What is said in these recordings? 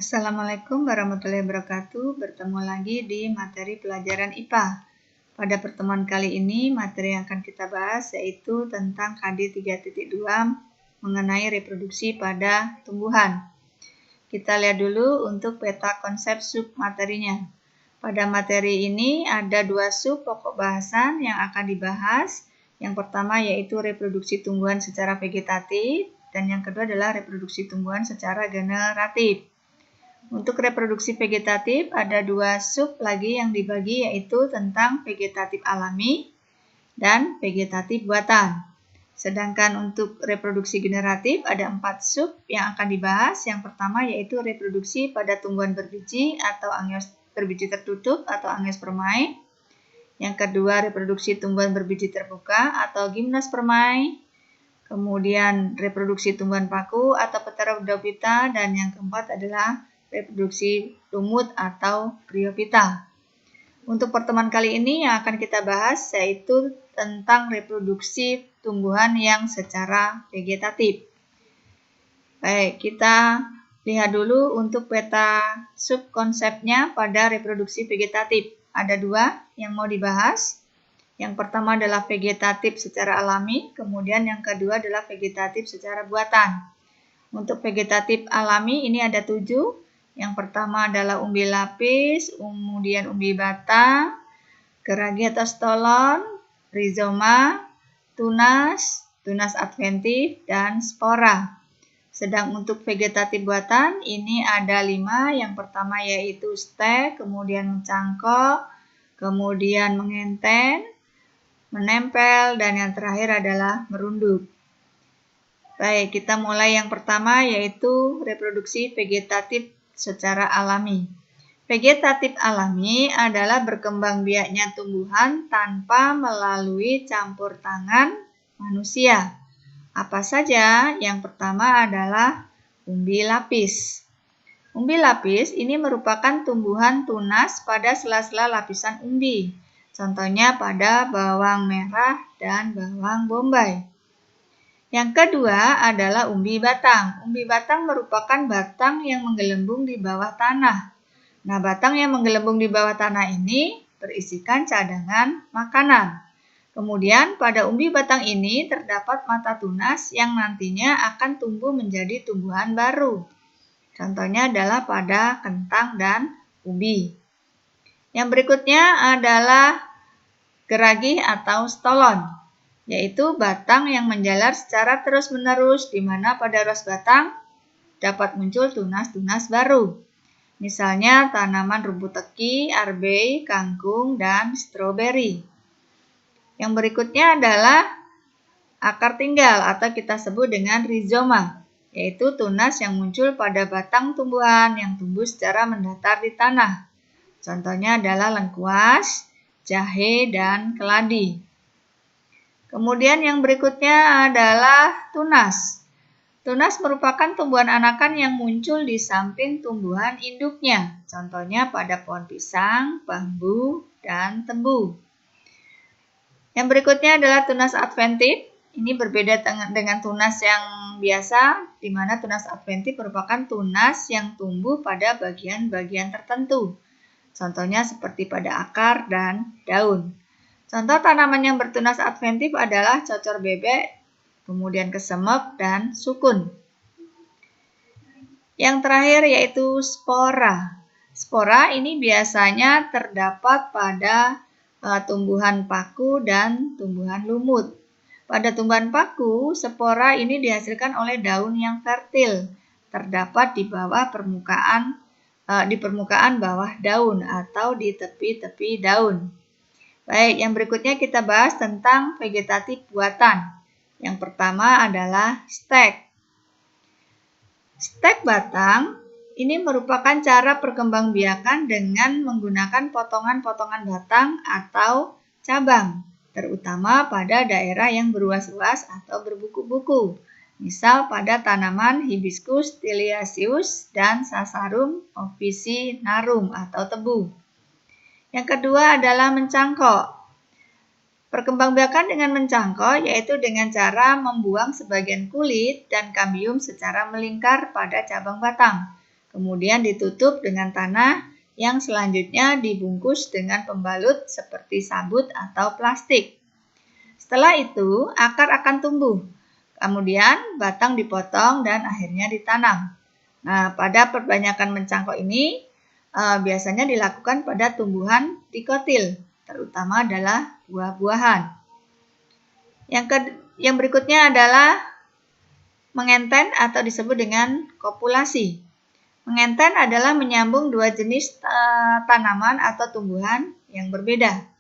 Assalamualaikum warahmatullahi wabarakatuh. Bertemu lagi di materi pelajaran IPA. Pada pertemuan kali ini, materi yang akan kita bahas yaitu tentang KD 3.2 mengenai reproduksi pada tumbuhan. Kita lihat dulu untuk peta konsep sub materinya. Pada materi ini ada dua sub pokok bahasan yang akan dibahas. Yang pertama yaitu reproduksi tumbuhan secara vegetatif dan yang kedua adalah reproduksi tumbuhan secara generatif. Untuk reproduksi vegetatif ada dua sub lagi yang dibagi yaitu tentang vegetatif alami dan vegetatif buatan. Sedangkan untuk reproduksi generatif ada 4 sub yang akan dibahas. Yang pertama yaitu reproduksi pada tumbuhan berbiji atau angios berbiji tertutup atau angiospermae. Yang kedua reproduksi tumbuhan berbiji terbuka atau gimnospermae. Kemudian reproduksi tumbuhan paku atau Pteridophyta dan yang keempat adalah reproduksi lumut atau Bryophyta. Untuk pertemuan kali ini yang akan kita bahas yaitu tentang reproduksi tumbuhan yang secara vegetatif. Baik, kita lihat dulu untuk peta subkonsepnya pada reproduksi vegetatif. Ada dua yang mau dibahas. Yang pertama adalah vegetatif secara alami, kemudian yang kedua adalah vegetatif secara buatan. Untuk vegetatif alami ini ada 7. Yang pertama adalah umbi lapis, kemudian umbi batang, geragi atau stolon, rizoma, tunas, tunas adventif, dan spora. Sedang untuk vegetatif buatan ini ada 5. Yang pertama yaitu stek, kemudian mencangkok, kemudian mengenten, menempel, dan yang terakhir adalah merunduk. Baik, kita mulai yang pertama yaitu reproduksi vegetatif secara alami. Vegetatif alami adalah berkembang biaknya tumbuhan tanpa melalui campur tangan manusia. Apa saja? Yang pertama adalah umbi lapis. Umbi lapis ini merupakan tumbuhan tunas pada sela-sela lapisan umbi. Contohnya pada bawang merah dan bawang bombay. Yang kedua adalah umbi batang. Umbi batang merupakan batang yang menggelembung di bawah tanah. Nah, batang yang menggelembung di bawah tanah ini berisikan cadangan makanan. Kemudian pada umbi batang ini terdapat mata tunas yang nantinya akan tumbuh menjadi tumbuhan baru. Contohnya adalah pada kentang dan ubi. Yang berikutnya adalah geragi atau stolon, yaitu batang yang menjalar secara terus-menerus di mana pada ruas batang dapat muncul tunas-tunas baru. Misalnya tanaman rumput teki, arbei, kangkung, dan stroberi. Yang berikutnya adalah akar tinggal atau kita sebut dengan rizoma, yaitu tunas yang muncul pada batang tumbuhan yang tumbuh secara mendatar di tanah. Contohnya adalah lengkuas, jahe, dan keladi. Kemudian yang berikutnya adalah tunas. Tunas merupakan tumbuhan anakan yang muncul di samping tumbuhan induknya. Contohnya pada pohon pisang, bambu, dan tebu. Yang berikutnya adalah tunas adventif. Ini berbeda dengan tunas yang biasa, di mana tunas adventif merupakan tunas yang tumbuh pada bagian-bagian tertentu. Contohnya seperti pada akar dan daun. Contoh tanaman yang bertunas adventif adalah cocor bebek, kemudian kesemek, dan sukun. Yang terakhir yaitu spora. Spora ini biasanya terdapat pada tumbuhan paku dan tumbuhan lumut. Pada tumbuhan paku, spora ini dihasilkan oleh daun yang fertil, terdapat di bawah di permukaan bawah daun atau di tepi-tepi daun. Baik, yang berikutnya kita bahas tentang vegetatif buatan. Yang pertama adalah stek. Stek batang ini merupakan cara perkembangbiakan dengan menggunakan potongan-potongan batang atau cabang, terutama pada daerah yang berluas-luas atau berbuku-buku. Misal pada tanaman Hibiscus tiliaceus dan Sasarum officinarum atau tebu. Yang kedua adalah mencangkok. Perkembangbiakan dengan mencangkok yaitu dengan cara membuang sebagian kulit dan kambium secara melingkar pada cabang batang. kemudian ditutup dengan tanah yang selanjutnya dibungkus dengan pembalut seperti sabut atau plastik. Setelah itu, akar akan tumbuh. Kemudian, batang dipotong dan akhirnya ditanam. Nah, pada perbanyakan mencangkok ini, biasanya dilakukan pada tumbuhan dikotil, terutama adalah buah-buahan. Yang berikutnya adalah mengenten atau disebut dengan kopulasi. Mengenten adalah menyambung dua jenis tanaman atau tumbuhan yang berbeda.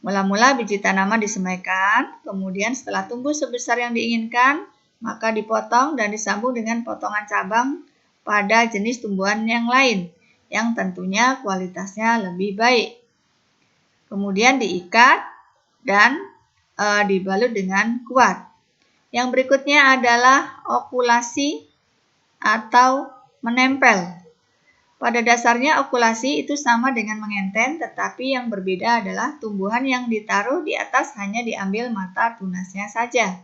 Mula-mula biji tanaman disemaikan, kemudian setelah tumbuh sebesar yang diinginkan, maka dipotong dan disambung dengan potongan cabang pada jenis tumbuhan yang lain, yang tentunya kualitasnya lebih baik. Kemudian diikat dan dibalut dengan kuat. Yang berikutnya adalah okulasi atau menempel. Pada dasarnya okulasi itu sama dengan mengenten, tetapi yang berbeda adalah tumbuhan yang ditaruh di atas hanya diambil mata tunasnya saja.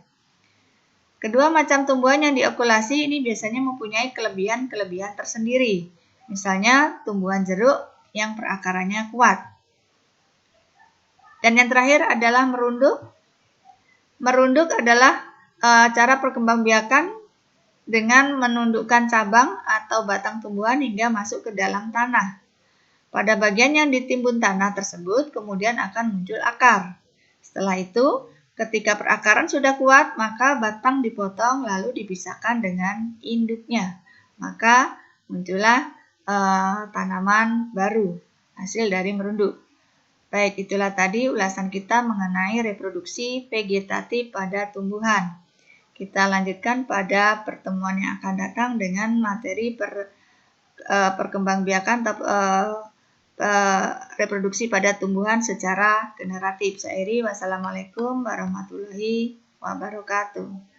Kedua macam tumbuhan yang diokulasi ini biasanya mempunyai kelebihan-kelebihan tersendiri. Misalnya tumbuhan jeruk yang perakarannya kuat. Dan yang terakhir adalah merunduk. Merunduk adalah cara perkembangbiakan dengan menundukkan cabang atau batang tumbuhan hingga masuk ke dalam tanah. Pada bagian yang ditimbun tanah tersebut kemudian akan muncul akar. Setelah itu, ketika perakaran sudah kuat, maka batang dipotong lalu dipisahkan dengan induknya. Maka muncullah tanaman baru, hasil dari merunduk. Baik, itulah tadi ulasan kita mengenai reproduksi vegetatif pada tumbuhan. Kita lanjutkan pada pertemuan yang akan datang dengan materi perkembangbiakan reproduksi pada tumbuhan secara generatif. Saya Eri, wassalamualaikum warahmatullahi wabarakatuh.